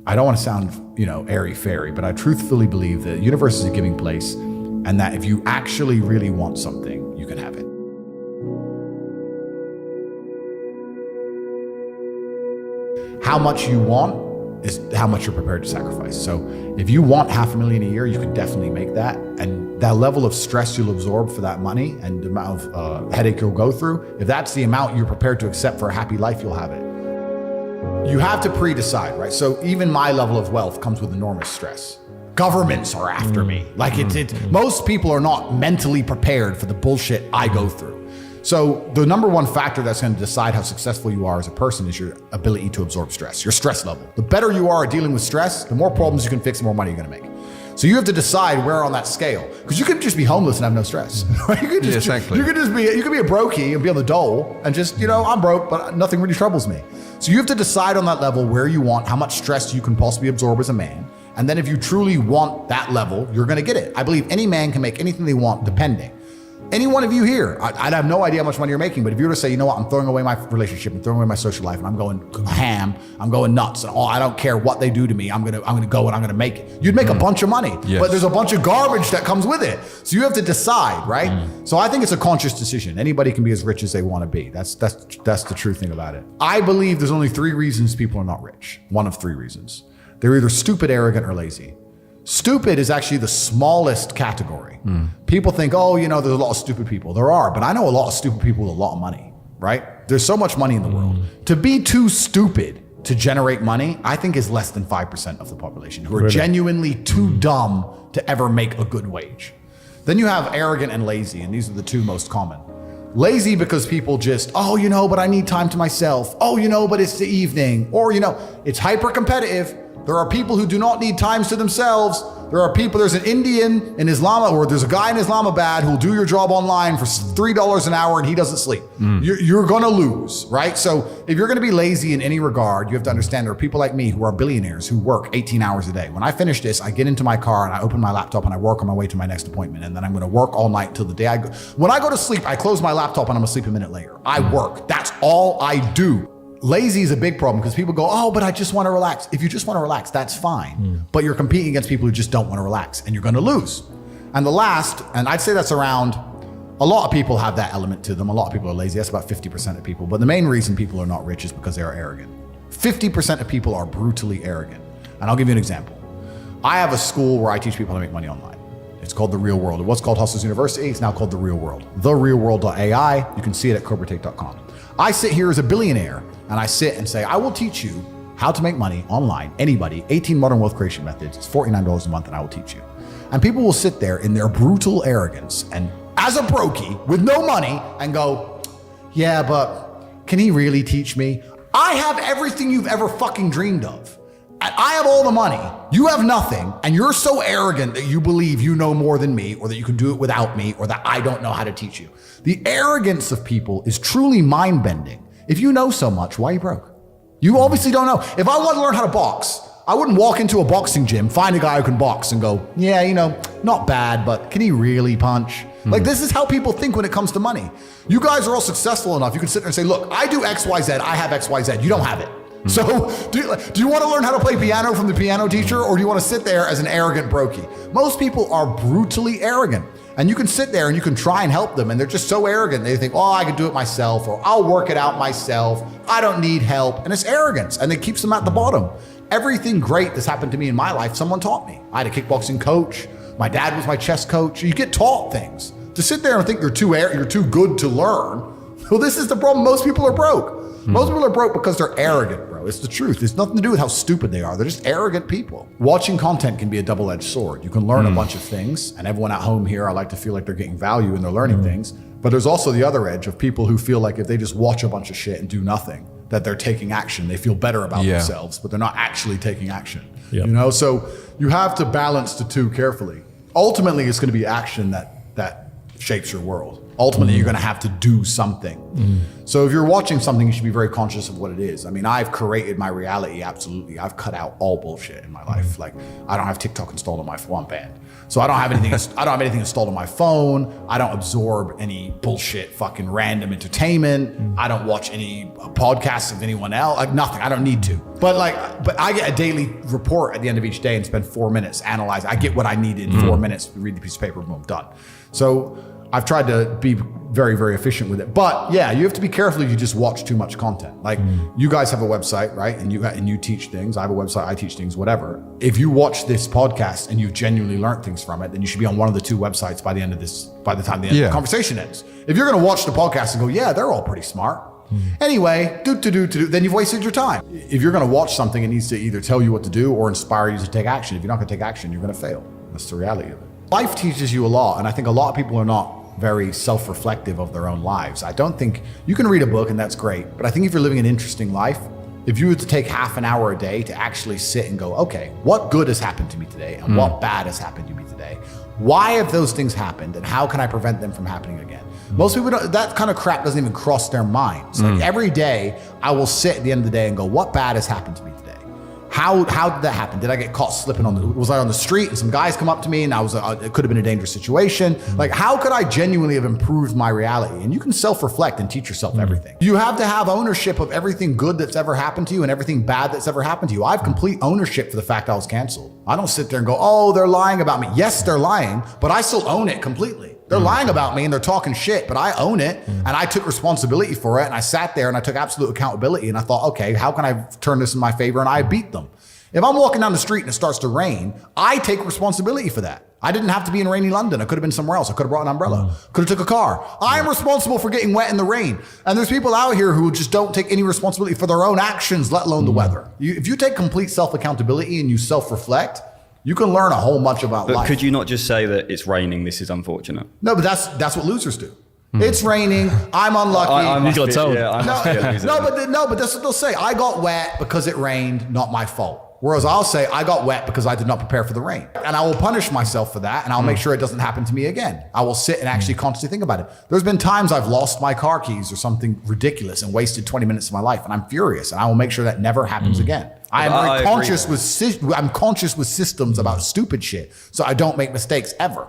I don't want to sound, airy-fairy, but I truthfully believe that the universe is a giving place, and that if you actually really want something, you can have it. How much you want is how much you're prepared to sacrifice. So if you want $500,000 a year, you can definitely make that. And that level of stress you'll absorb for that money and the amount of headache you'll go through, if that's the amount you're prepared to accept for a happy life, you'll have it. You have to pre-decide, right? So even my level of wealth comes with enormous stress. Governments are after me. Like most people are not mentally prepared for the bullshit I go through. So the number one factor that's going to decide how successful you are as a person is your ability to absorb stress, your stress level. The better you are at dealing with stress, the more problems you can fix, the more money you're going to make. So you have to decide where on that scale, because you could just be homeless and have no stress. Right? You could just, exactly. you could be a brokey and be on the dole and just, I'm broke, but nothing really troubles me. So you have to decide on that level where you want, how much stress you can possibly absorb as a man. And then if you truly want that level, you're going to get it. I believe any man can make anything they want, depending. Any one of you here, I'd have no idea how much money you're making, but if you were to say, you know what, I'm throwing away my relationship, I'm throwing away my social life, and I'm going ham, I'm going nuts, and I don't care what they do to me, I'm gonna go and I'm gonna make it. You'd make a bunch of money, yes. But there's a bunch of garbage that comes with it. So you have to decide, right? So I think it's a conscious decision. Anybody can be as rich as they want to be. That's the true thing about it. I believe there's only 3 reasons people are not rich. One of 3 reasons. They're either stupid, arrogant, or lazy. Stupid is actually the smallest category. People think, there's a lot of stupid people. There are, but I know a lot of stupid people with a lot of money, right? There's so much money in the world. To be too stupid to generate money, I think is less than 5% of the population who are genuinely too dumb to ever make a good wage. Then you have arrogant and lazy, and these are the 2 most common. Lazy because people just, but I need time to myself. But it's the evening. Or, it's hyper competitive. There are people who do not need times to themselves. There's an Indian in Islam, or there's a guy in Islamabad who'll do your job online for $3 an hour and he doesn't sleep. You're gonna lose, right? So if you're gonna be lazy in any regard, you have to understand there are people like me who are billionaires who work 18 hours a day. When I finish this, I get into my car and I open my laptop and I work on my way to my next appointment. And then I'm gonna work all night till the day I go. When I go to sleep, I close my laptop and I'm asleep a minute later. I work, that's all I do. Lazy is a big problem because people go, but I just want to relax. If you just want to relax, that's fine. But you're competing against people who just don't want to relax and you're going to lose. And the last, and I'd say that's around, a lot of people have that element to them. A lot of people are lazy. That's about 50% of people. But the main reason people are not rich is because they are arrogant. 50% of people are brutally arrogant. And I'll give you an example. I have a school where I teach people how to make money online. It's called The Real World. It was called Hustlers University. It's now called The Real World. TheRealWorld.ai. You can see it at CobraTake.com. I sit here as a billionaire and I sit and say, I will teach you how to make money online. Anybody, 18 modern wealth creation methods. It's $49 a month and I will teach you. And people will sit there in their brutal arrogance and as a brokey with no money and go, yeah, but can he really teach me? I have everything you've ever fucking dreamed of. I have all the money, you have nothing, and you're so arrogant that you believe you know more than me, or that you can do it without me, or that I don't know how to teach you. The arrogance of people is truly mind-bending. If you know so much, why are you broke? You obviously don't know. If I want to learn how to box, I wouldn't walk into a boxing gym, find a guy who can box and go, yeah, not bad, but can he really punch? Like, this is how people think when it comes to money. You guys are all successful enough. You can sit there and say, look, I do X, Y, Z. I have X, Y, Z. You don't have it. So do you want to learn how to play piano from the piano teacher, or do you want to sit there as an arrogant brokey? Most people are brutally arrogant, and you can sit there and you can try and help them, and they're just so arrogant. They think, I can do it myself, or I'll work it out myself. I don't need help. And it's arrogance, and it keeps them at the bottom. Everything great that's happened to me in my life, someone taught me. I had a kickboxing coach. My dad was my chess coach. You get taught things. To sit there and think you're too good to learn, well, this is the problem. Most people are broke. Most people are broke because they're arrogant, bro. It's the truth. It's nothing to do with how stupid they are. They're just arrogant people. Watching content can be a double-edged sword. You can learn a bunch of things, and everyone at home here, I like to feel like they're getting value and they're learning things. But there's also the other edge of people who feel like if they just watch a bunch of shit and do nothing, that they're taking action. They feel better about themselves, but they're not actually taking action. Yep. So you have to balance the 2 carefully. Ultimately, it's going to be action that shapes your world. Ultimately, you're going to have to do something. So if you're watching something, you should be very conscious of what it is. I mean, I've created my reality. Absolutely. I've cut out all bullshit in my life. Like, I don't have TikTok installed on my phone band. So I don't have anything installed on my phone. I don't absorb any bullshit, fucking random entertainment. I don't watch any podcasts of anyone else. Like, nothing. I don't need to. But I get a daily report at the end of each day and spend 4 minutes analyzing. I get what I need in 4 minutes. Read the piece of paper, boom, done. So I've tried to be very, very efficient with it. But yeah, you have to be careful if you just watch too much content. Like you guys have a website, right? And you teach things. I have a website, I teach things, whatever. If you watch this podcast and you've genuinely learned things from it, then you should be on one of the 2 websites by the time the conversation ends. If you're gonna watch the podcast and go, yeah, they're all pretty smart. Anyway, then you've wasted your time. If you're gonna watch something, it needs to either tell you what to do or inspire you to take action. If you're not gonna take action, you're gonna fail. That's the reality of it. Life teaches you a lot, and I think a lot of people are not very self-reflective of their own lives. I don't think you can read a book and that's great, but I think if you're living an interesting life, if you were to take half an hour a day to actually sit and go, okay, what good has happened to me today and what bad has happened to me today? Why have those things happened and how can I prevent them from happening again? Most people don't, that kind of crap doesn't even cross their minds. Like every day I will sit at the end of the day and go, what bad has happened to me today? How did that happen? Did I get caught slipping was I on the street and some guys come up to me and it could have been a dangerous situation? Like, how could I genuinely have improved my reality? And you can self-reflect and teach yourself everything. You have to have ownership of everything good that's ever happened to you and everything bad that's ever happened to you. I have complete ownership for the fact I was canceled. I don't sit there and go, oh, they're lying about me. Yes, they're lying, but I still own it completely. They're lying about me and they're talking shit, but I own it and I took responsibility for it and I sat there and I took absolute accountability and I thought, okay, how can I turn this in my favor? And I beat them. If I'm walking down the street and it starts to rain, I take responsibility for that. I didn't have to be in rainy London. I could have been somewhere else. I could have brought an umbrella. Could have took a car. I am responsible for getting wet in the rain. And there's people out here who just don't take any responsibility for their own actions, let alone the weather. If you take complete self-accountability and you self-reflect, you can learn a whole bunch about life. But could you not just say that it's raining, this is unfortunate? No, but that's what losers do. It's raining. I'm unlucky. You got told. But that's what they'll say. I got wet because it rained, not my fault. Whereas I'll say I got wet because I did not prepare for the rain. And I will punish myself for that. And I'll make sure it doesn't happen to me again. I will sit and actually consciously think about it. There's been times I've lost my car keys or something ridiculous and wasted 20 minutes of my life. And I'm furious. And I will make sure that never happens again. I'm conscious with systems about stupid shit, so I don't make mistakes ever.